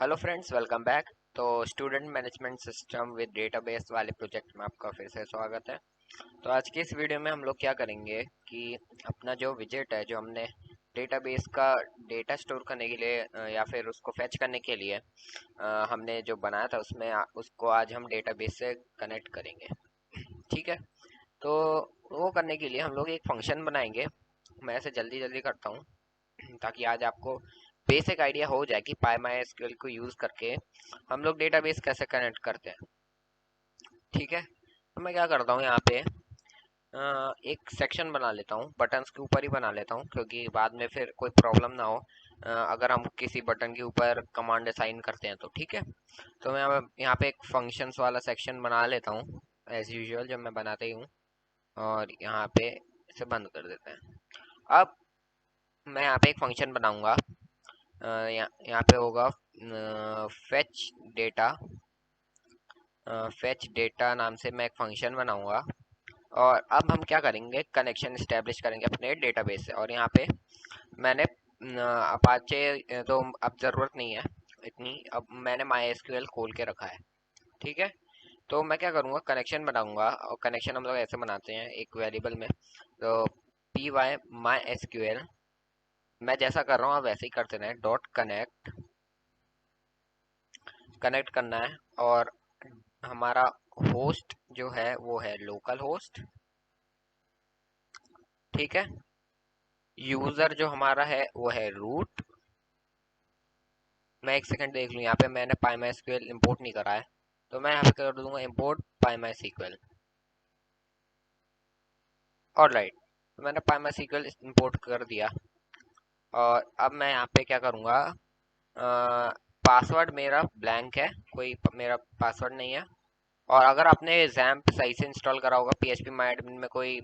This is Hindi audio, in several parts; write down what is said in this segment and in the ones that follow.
Hello friends, welcome back. तो student management system with database वाले प्रोजेक्ट में आपका फिर से स्वागत है। तो आज की इस वीडियो में हम लोग क्या करेंगे कि अपना जो विजेट है, जो हमने डेटाबेस का डेटा स्टोर करने के लिए या फिर उसको फैच करने के लिए हमने जो बनाया था उसमें उसको आज हम डेटाबेस से कनेक्ट करेंगे। ठीक है। तो वो करने के लिए हम लोग एक फंक्शन बनाएंगे। मैं ऐसे जल्दी जल्दी करता हूँ ताकि आज आपको बेसिक आइडिया हो जाए कि PyMySQL को यूज करके हम लोग डेटाबेस कैसे कनेक्ट करते हैं। ठीक है। तो मैं क्या करता हूँ यहाँ पे एक सेक्शन बना लेता हूँ, बटन्स के ऊपर ही बना लेता हूँ क्योंकि बाद में फिर कोई प्रॉब्लम ना हो अगर हम किसी बटन के ऊपर कमांड असाइन करते हैं तो। ठीक है। तो मैं यहाँ पे एक फंक्शंस वाला सेक्शन बना लेता हूँ एज यूजुअल, जब मैं बनाते ही हूँ। और यहाँ पे इसे बंद कर देते हैं। अब मैं यहाँ पे एक फंक्शन बनाऊंगा। यहाँ पे होगा फेच डेटा। फेच डेटा नाम से मैं एक फंक्शन बनाऊंगा। और अब हम क्या करेंगे, कनेक्शन इस्टेब्लिश करेंगे अपने डेटाबेस से। और यहाँ पे मैंने अपाचे तो अब ज़रूरत नहीं है इतनी, अब मैंने माई एसक्यूएल खोल के रखा है। ठीक है। तो मैं क्या करूँगा, कनेक्शन बनाऊंगा। और कनेक्शन हम लोग ऐसे बनाते हैं एक वेरिएबल में। तो पी वाई माई एसक्यूएल, मैं जैसा कर रहा हूँ आप वैसे ही करते रहें। डॉट कनेक्ट, कनेक्ट करना है। और हमारा होस्ट जो है वो है लोकल होस्ट। ठीक है। यूजर जो हमारा है वो है रूट। मैं एक सेकंड देख लूँ, यहाँ पे मैंने PyMySQL इंपोर्ट नहीं करा है तो मैं यहाँ पे कर दूंगा इंपोर्ट PyMySQL। और राइट, तो मैंने PyMySQL इंपोर्ट कर दिया। और अब मैं यहाँ पे क्या करूँगा, पासवर्ड मेरा ब्लैंक है, कोई मेरा पासवर्ड नहीं है। और अगर आपने जैम्प सही से इंस्टॉल करा होगा, PHP माई एडमिन में कोई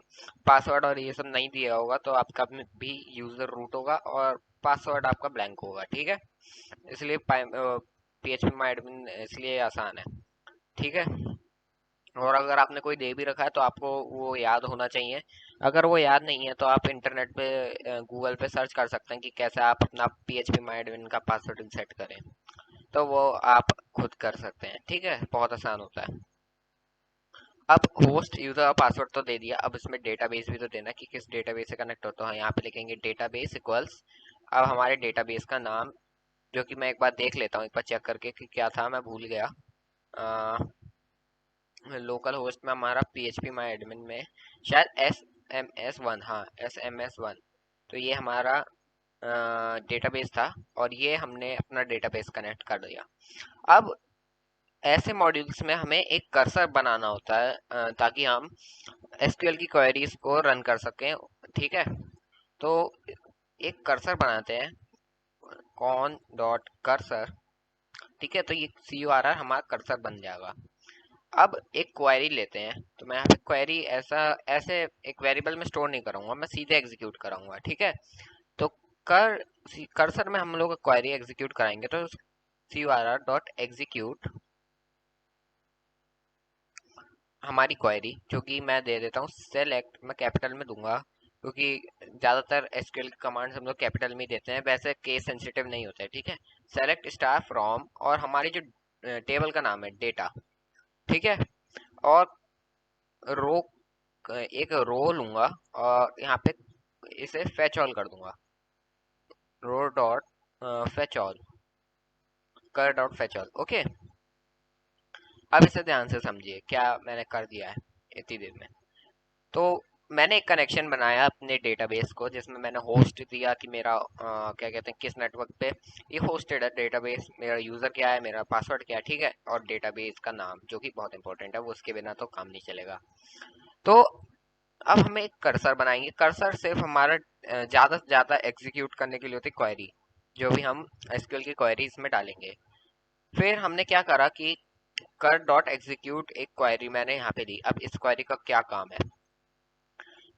पासवर्ड और ये सब नहीं दिया होगा तो आपका भी यूजर रूट होगा और पासवर्ड आपका ब्लैंक होगा। ठीक है। इसलिए PHP माई एडमिन इसलिए आसान है। ठीक है। और अगर आपने कोई दे भी रखा है तो आपको वो याद होना चाहिए। अगर वो याद नहीं है तो आप इंटरनेट पे गूगल पे सर्च कर सकते हैं कि कैसे आप अपना PHP माई एडमिन का पासवर्ड सेट करें। तो वो आप खुद कर सकते हैं। ठीक है, बहुत आसान होता है। अब होस्ट यूजर का पासवर्ड तो दे दिया, अब इसमें डेटाबेस भी तो देना कि किस डेटाबेस से कनेक्ट होता है। यहाँ पे लिखेंगे डेटाबेस इक्वल्स। अब हमारे डेटाबेस का नाम, जो कि मैं एक बार देख लेता हूँ, एक बार चेक करके कि क्या था, मैं भूल गया। लोकल होस्ट में हमारा PHP माई एडमिन में शायद SMS1, हाँ SMS1। तो ये हमारा डेटाबेस था और ये हमने अपना डेटाबेस कनेक्ट कर दिया। अब ऐसे मॉड्यूल्स में हमें एक कर्सर बनाना होता है ताकि हम एसक्यूएल की क्वेरीज को रन कर सकें। ठीक है। तो एक कर्सर बनाते हैं, कॉन डॉट कर्सर। ठीक है। तो ये CURR हमारा कर्सर बन जाएगा। अब एक क्वेरी लेते हैं, तो मैं यहाँ पे क्वेरी ऐसा ऐसे एक वेरिएबल में स्टोर नहीं करूंगा, मैं सीधे एग्जीक्यूट कराऊंगा। ठीक है। तो कर कर्सर में हम लोग क्वेरी एग्जीक्यूट कराएंगे तो CURR डॉट एग्जीक्यूट हमारी क्वेरी, जो कि मैं दे देता हूँ सेलेक्ट, मैं कैपिटल में दूंगा क्योंकि ज़्यादातर एसक्यूएल कमांड्स हम लोग कैपिटल में ही देते हैं, वैसे केस सेंसिटिव नहीं होते हैं। ठीक है। सेलेक्ट स्टार फ्रॉम, और हमारी जो टेबल का नाम है डेटा। ठीक है। और रो, एक रो लूंगा और यहाँ पे इसे फेच ऑल कर दूंगा। रो डॉट फेच ऑल, कर डॉट फेच ऑल। ओके। अब इसे ध्यान से समझिए क्या मैंने कर दिया है इतनी देर में। तो मैंने एक कनेक्शन बनाया अपने डेटाबेस को जिसमें मैंने होस्ट दिया कि मेरा क्या कहते हैं किस नेटवर्क पे ये होस्टेड है डेटाबेस, मेरा यूजर क्या है, मेरा पासवर्ड क्या है। ठीक है। और डेटाबेस का नाम जो कि बहुत इंपॉर्टेंट है, वो उसके बिना तो काम नहीं चलेगा। तो अब हमें एक कर्सर बनाएंगे। कर्सर सिर्फ हमारा ज्यादा से ज्यादा एग्जीक्यूट करने के लिए होती है क्वेरी, जो भी हम एसक्यूएल की क्वेरीज में डालेंगे। फिर हमने क्या करा कि कर डॉट एग्जीक्यूट एक क्वेरी मैंने यहाँ पे दी। अब इस क्वेरी का क्या काम है,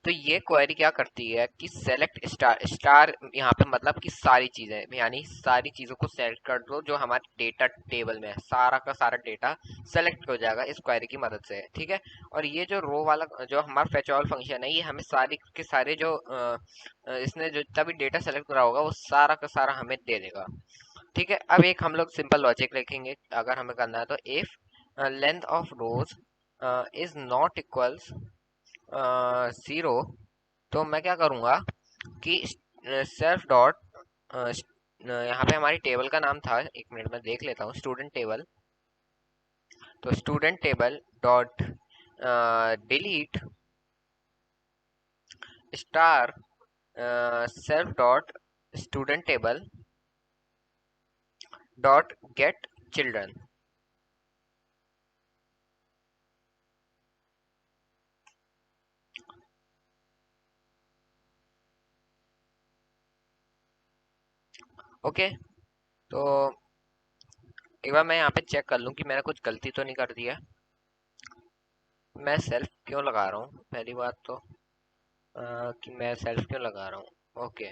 तो ये क्वेरी क्या करती है कि सेलेक्ट स्टार, स्टार यहाँ पे मतलब कि सारी चीजें, यानी सारी चीजों को सेलेक्ट कर दो जो हमारे डेटा टेबल में है, सारा का सारा डेटा सेलेक्ट हो जाएगा इस क्वेरी की मदद से। ठीक है। और ये जो रो वाला जो हमारा फेच ऑल फंक्शन है, ये हमें सारी के सारे जो इसने जो जितना भी डेटा सेलेक्ट करा होगा वो सारा का सारा हमें दे देगा। ठीक है, अब एक हम लोग सिंपल लॉजिक लिखेंगे अगर हमें करना है तो, if length of rose is not equals 0, तो मैं क्या करूँगा कि सेल्फ डॉट, यहाँ पे हमारी टेबल का नाम था, एक मिनट में देख लेता हूँ, स्टूडेंट टेबल, तो student table dot delete star self dot student table dot gate children. Okay, तो एक बार मैं यहाँ पे चेक कर लूँ कि मैंने कुछ गलती तो नहीं कर दिया। मैं सेल्फ क्यों लगा रहा हूँ पहली बात तो, कि मैं सेल्फ क्यों लगा रहा हूँ। ओके,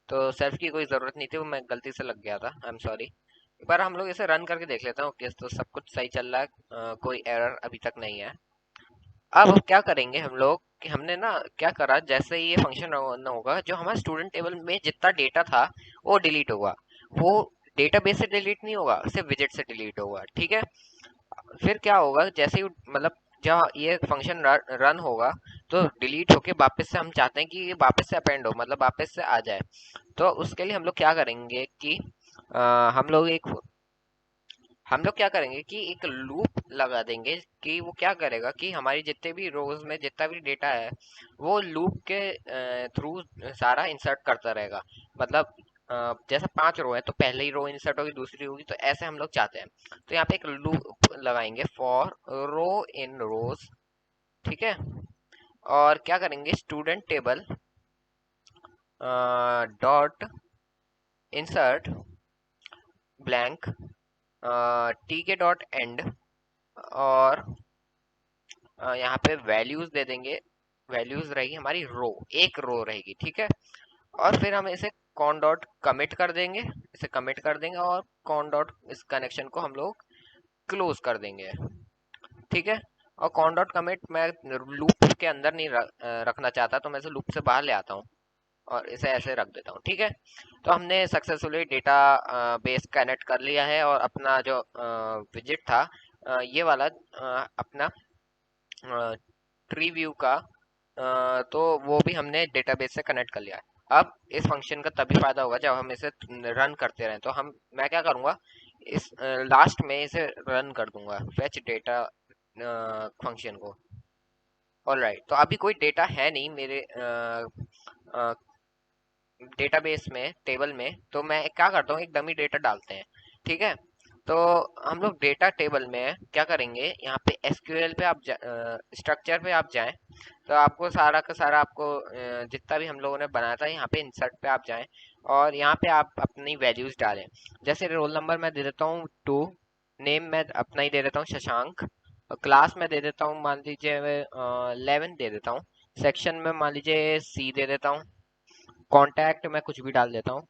तो सेल्फ की कोई ज़रूरत नहीं थी, वो मैं गलती से लग गया था, आई एम सॉरी। एक बार हम लोग इसे रन करके देख लेते हैं। ओके, तो सब कुछ सही चल रहा है, कोई एरर अभी तक नहीं है। अब क्या करेंगे हम लोग कि हमने ना क्या करा, जैसे ही ये फंक्शन रन होगा, जो हमारे स्टूडेंट टेबल में जितना डेटा था वो डिलीट होगा। वो डेटाबेस से डिलीट नहीं होगा, सिर्फ विजिट से डिलीट होगा। ठीक है, फिर क्या होगा, जैसे ही मतलब जब ये फंक्शन रन होगा तो डिलीट होके वापस से हम चाहते हैं कि ये वापस से अपेंड हो, मतलब वापस से आ जाए। तो उसके लिए हम लोग क्या करेंगे कि अ, हम लोग एक हम लोग क्या करेंगे कि एक लूप लगा देंगे कि वो क्या करेगा कि हमारी जितने भी रोज में जितना भी डेटा है वो लूप के थ्रू सारा इंसर्ट करता रहेगा। मतलब जैसे 5 रो है तो पहले ही रो इंसर्ट होगी, दूसरी होगी, तो ऐसे हम लोग चाहते हैं। तो यहाँ पे एक लूप लगाएंगे फॉर रो इन रोज। ठीक है, और क्या करेंगे, student table dot insert blank T के डॉट एंड, और यहाँ पे वैल्यूज दे देंगे। वैल्यूज रहेगी हमारी रो, एक रो रहेगी। ठीक है, और फिर हम इसे कॉन डॉट कमिट कर देंगे, इसे कमिट कर देंगे, और कॉन डॉट इस कनेक्शन को हम लोग क्लोज कर देंगे। ठीक है, और कॉन डॉट कमिट मैं लूप के अंदर नहीं रखना चाहता, तो मैं इसे लूप से बाहर ले आता हूँ और इसे ऐसे रख देता हूँ। ठीक है, तो हमने सक्सेसफुली डेटा बेस कनेक्ट कर लिया है, और अपना जो विजिट था ये वाला अपना ट्री व्यू का, तो वो भी हमने डेटाबेस से कनेक्ट कर लिया है। अब इस फंक्शन का तभी फायदा होगा जब हम इसे रन करते रहें। तो मैं क्या करूँगा, इस लास्ट में इसे रन कर दूंगा फेच डेटा फंक्शन को। ऑलराइट, तो अभी कोई डेटा है नहीं मेरे डेटाबेस में, टेबल में, तो मैं क्या करता हूँ, एक डमी डेटा डालते हैं। ठीक है, तो हम लोग डेटा टेबल में क्या करेंगे, यहाँ पे एसक्यूएल पे आप स्ट्रक्चर पे आप जाएं, तो आपको सारा का सारा आपको जितना भी हम लोगों ने बनाया था यहाँ पे इंसर्ट पे आप जाएं, और यहाँ पे आप अपनी वैल्यूज डालें। जैसे रोल नंबर मैं दे देता हूँ 2, नेम मैं अपना ही दे देता हूँ शशांक, और क्लास में दे देता हूँ मान लीजिए 11 दे देता हूँ, सेक्शन में मान लीजिए सी दे देता हूँ, कांटेक्ट में कुछ भी डाल देता हूँ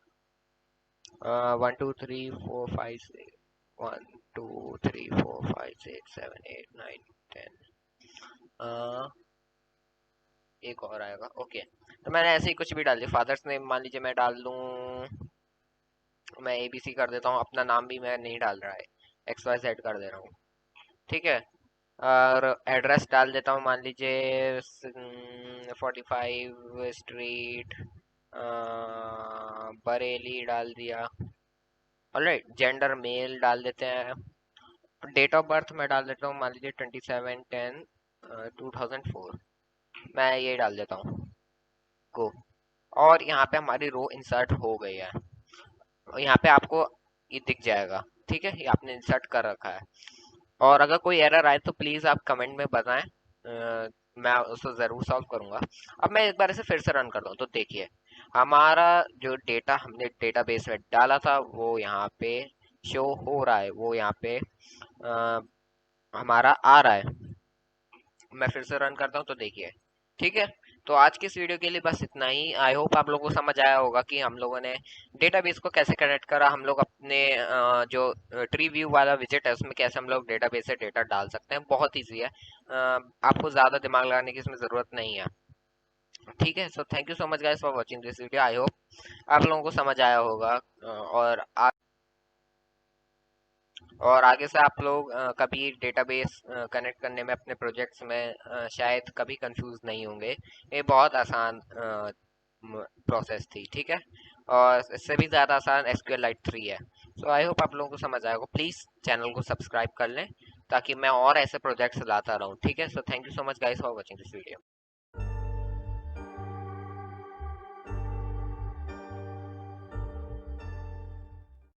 1 2 3 4 5 6, 1 2 3 4 5 6 7 8 9 10, एक और आएगा। ओके, तो मैंने ऐसे ही कुछ भी डाल दिया, फादर्स नेम मान लीजिए मैं डाल दूँ, मैं एबीसी कर देता हूँ, अपना नाम भी मैं नहीं डाल रहा है, XYZ कर दे रहा हूँ। ठीक है, और एड्रेस डाल देता हूँ मान लीजिए 45 स्ट्रीट बरेली डाल दिया। ऑलराइट, जेंडर मेल डाल देते हैं, डेट ऑफ बर्थ में डाल देता हूँ मान लीजिए 27/10/2004, मैं ये डाल देता हूँ को। और यहाँ पे हमारी रो इंसर्ट हो गई है, और यहाँ पे आपको ये दिख जाएगा। ठीक है, ये आपने इंसर्ट कर रखा है। और अगर कोई एरर आए तो प्लीज आप कमेंट में बताएं, मैं उसको जरूर सॉल्व करूंगा। अब मैं एक बार इसे फिर से रन करता हूँ, तो देखिए हमारा जो डेटा हमने डेटाबेस में डाला था वो यहाँ पे शो हो रहा है, वो यहाँ पे हमारा आ रहा है। मैं फिर से रन करता हूँ, तो देखिए। ठीक है, तो आज की इस वीडियो के लिए बस इतना ही। आई होप आप लोगों को समझ आया होगा कि हम लोगों ने डेटाबेस को कैसे कनेक्ट करा, हम लोग अपने जो ट्री व्यू वाला विजिट है उसमें कैसे हम लोग डेटाबेस से डेटा डाल सकते हैं। बहुत ईजी है, आपको ज़्यादा दिमाग लगाने की इसमें ज़रूरत नहीं है। ठीक है, so thank you so much guys for watching this video. I hope आप लोगों को समझ आया होगा, और और आगे से आप लोग कभी डेटाबेस कनेक्ट करने में अपने प्रोजेक्ट्स में शायद कभी कंफ्यूज नहीं होंगे। ये बहुत आसान प्रोसेस थी, ठीक है। और इससे भी ज़्यादा आसान एसक्यूएल लाइट 3 है। सो आई होप आप लोगों को समझ आएगा। प्लीज़ चैनल को सब्सक्राइब कर लें ताकि मैं और ऐसे प्रोजेक्ट्स लाता रहूँ, ठीक है। So thank you so much guys for watching this video.